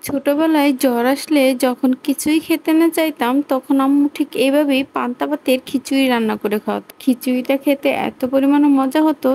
ছোটবেলায় জ্বর আসলে যখন কিছুই খেতে না চাইতাম, তখন আম্মু ঠিক এভাবেই পান্তা ভাতের খিচুড়ি রান্না করে খাওয়াতো। খিচুড়িটা খেতে এত পরিমাণে মজা হতো।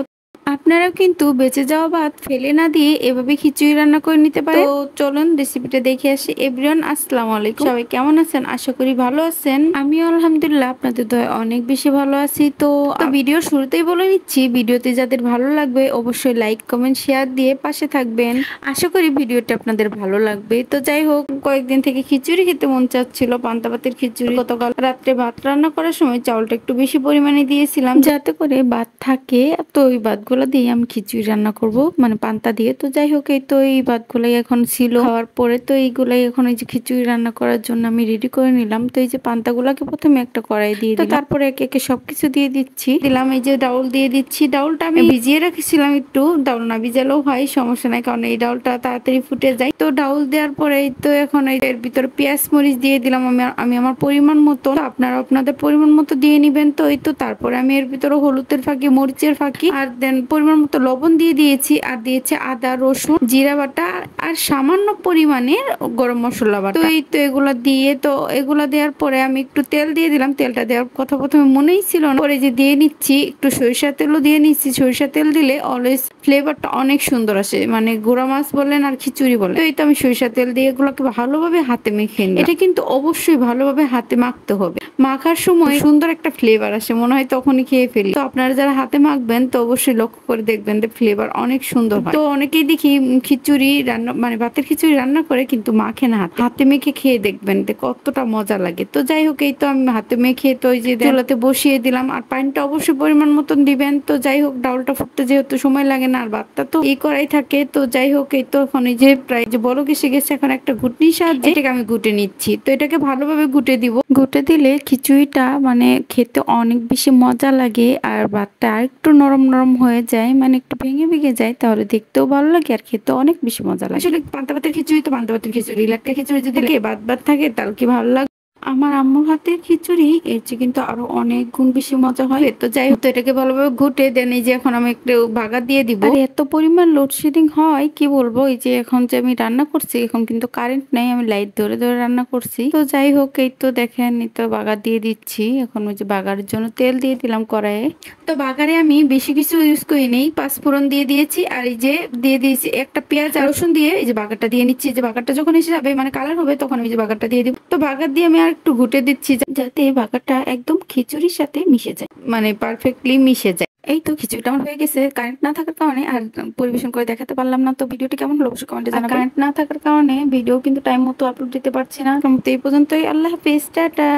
আপনারাও কিন্তু বেঁচে যাওয়া ভাত ফেলে না দিয়ে এভাবে খিচুড়ি রান্না করে নিতে পারেন। তো চলুন রেসিপিটা দেখে আসি। এভরিওয়ান, আসসালামু আলাইকুম। সবাই কেমন আছেন? আশা করি ভালো আছেন। আমিও আলহামদুলিল্লাহ আপনাদের দয়ায় অনেক বেশি ভালো আছি। তো ভিডিওর শুরুতেই বলে নিচ্ছি, ভিডিওতে যাদের ভালো লাগবে অবশ্যই লাইক, কমেন্ট, শেয়ার দিয়ে পাশে থাকবেন। আশা করি ভিডিওটা আপনাদের ভালো লাগবে। তো যাই হোক, কয়েকদিন থেকে খিচুড়ি খেতে মন চাচ্ছিল, পান্তা ভাতের খিচুড়ি। গতকাল রাত্রে ভাত রান্না করার সময় চাউলটা একটু বেশি পরিমাণে দিয়েছিলাম যাতে করে ভাত থাকে। তো ওই ভাতগুলো দিয়ে আমি খিচুড়ি রান্না করব, মানে পান্তা দিয়ে। তো যাই হোক, এই তো এই ভাতগুলাই এখন ছিল খাওয়ার পরে, তো এইগুলাই এখন এই যে খিচুড়ি রান্না করার জন্য আমি রেডি করে নিলাম। তো এই যে পান্তাগুলাকে প্রথমে একটা কড়াই দিয়ে দিলাম, তারপরে একে একে সবকিছু দিয়ে দিচ্ছি। দিলাম এই যে ডাউল দিয়ে দিচ্ছি। ডাউলটা আমি ভিজিয়ে রেখেছিলাম একটু, ডাউল না ভিজালেও হয়, সমস্যা নাই, কারণ এই ডাউলটা তাড়াতাড়ি ফুটে যায়। তো ডাউল দেওয়ার পরে তো এখন এর ভিতরে পেঁয়াজ মরিচ দিয়ে দিলাম আমি আমার পরিমাণ মতো। আপনারা আপনাদের পরিমাণ মতো দিয়ে নিবেন। তো এই তো তারপরে আমি এর ভিতরে হলুদের ফাঁকি, মরিচের ফাঁকি আর দেন পরিমাণ মতো লবণ দিয়ে দিয়েছি, আর দিয়েছি আদা, রসুন, জিরা বাটা আর সামান্য পরিমাণের গরম মশলা বাটা। তো এই তো এগুলা দেওয়ার পরে আমি একটু তেল দিয়ে দিলাম। তেলটা দেওয়ার কথা প্রথমে মনেই ছিল না, পরে যে দিয়ে নিচ্ছি একটু সরিষা তেলও দিয়ে নিচ্ছি। সরিষা তেল দিলে অলওয়েজ ফ্লেভারটা অনেক সুন্দর আসে, মানে গুঁড়া মাছ বলেন আর খিচুড়ি বলেন। তো এই তো আমি সরিষা তেল দিয়ে এগুলোকে ভালোভাবে হাতে মেখে নিই। এটা কিন্তু অবশ্যই ভালোভাবে হাতে মাখতে হবে। মাখার সময় সুন্দর একটা ফ্লেভার আসে, মনে হয় তখনই খেয়ে ফেলি। তো আপনারা যারা হাতে মাখবেন তো অবশ্যই লক্ষ্য করে দেখবেন যে ফ্লেভার অনেক সুন্দর হয়। তো অনেকেই দেখি খিচুড়ি রান্না, মানে ভাতের খিচুড়ি রান্না করে কিন্তু মাখে না, হাতে মেখে খেয়ে দেখবেন যে কতটা মজা লাগে। তো যাই হোক, এই তো আমি হাতে মেখে তো ওই যে চুলাতে বসিয়ে দিলাম, আর পানিটা অবশ্যই পরিমাণ মতন দিবেন। তো যাই হোক, ডাউলটা ফুটতে যেহেতু সময় লাগে না, আর ভাতটা তো এই করাই থাকে। তো যাই হোক, এই তো এখন এই যে প্রায় যে বড় এসে গেছে, এখন একটা ঘুটনির সাহায্যে এটাকে আমি ঘুটে নিচ্ছি। তো এটাকে ভালোভাবে ঘুটে দিব। ঘুটে দিলে খিচুড়িটা মানে খেতে অনেক বেশি মজা লাগে, আর ভাতটা আর একটু নরম নরম হয়ে যায়, মানে একটু ভেঙে ভেঙে যায়, তাহলে দেখতেও ভালো লাগে আর খেতে অনেক বেশি মজা লাগে। আসলে পান্তা ভাতের খিচুড়ি তো পান্তা ভাতের খিচুড়ি, লাটকা খিচুড়ি যদি ভাত ভাত থাকে তাহলে কি ভালো লাগে। আমার আম্মুর হাতের খিচুড়ি এর চেয়ে কিন্তু আরো অনেক গুণ বেশি মজা হয়। তো যাই হোক, তো এটাকে ভালোভাবে ঘুটে দেন। এই যে এখন আমি একটু বাগার দিয়ে দিব। আর এত পরিমাণ লোডশেডিং হয় কি বলবো। এই যে এখন যে আমি রান্না করছি, এখন কিন্তু কারেন্ট নাই, আমি লাইট ধরে ধরে রান্না করছি। তো যাই হোক, এই তো দেখেন, এই তো বাগার দিয়ে দিচ্ছি। এখন ওই যে বাগারের জন্য তেল দিয়ে দিলাম কড়াইয়ে। তো বাগারে আমি বেশি কিছু ইউজ করি নেই, পাঁচফোড়ন দিয়ে দিয়েছি, আর এই যে দিয়ে দিয়েছি একটা পেঁয়াজ আর রসুন দিয়ে এই যে বাগারটা দিয়ে নিচ্ছি। যে বাগারটা যখন এসে যাবে, মানে কালার হবে, তখন আমি যে বাগারটা দিয়ে দিব। তো বাগার দিয়ে আমি আর একটু ঘুটে দিচ্ছি যাতে বাগারটা একদম খিচুড়ির সাথে মিশে যায়, মানে পারফেক্টলি মিশে যায়। এই তো খিচুড়িটা আমার হয়ে গেছে। কারেন্ট না থাকার কারণে আর পরিবেশন করে দেখাতে পারলাম না। তো ভিডিওটি কেমন হলো অবশ্যই কমেন্টে জানাবেন। কারেন্ট না থাকার কারণে ভিডিও কিন্তু টাইম মতো আপলোড দিতে পারছি না। এই পর্যন্তই। আল্লাহ হাফেজ, টাটা।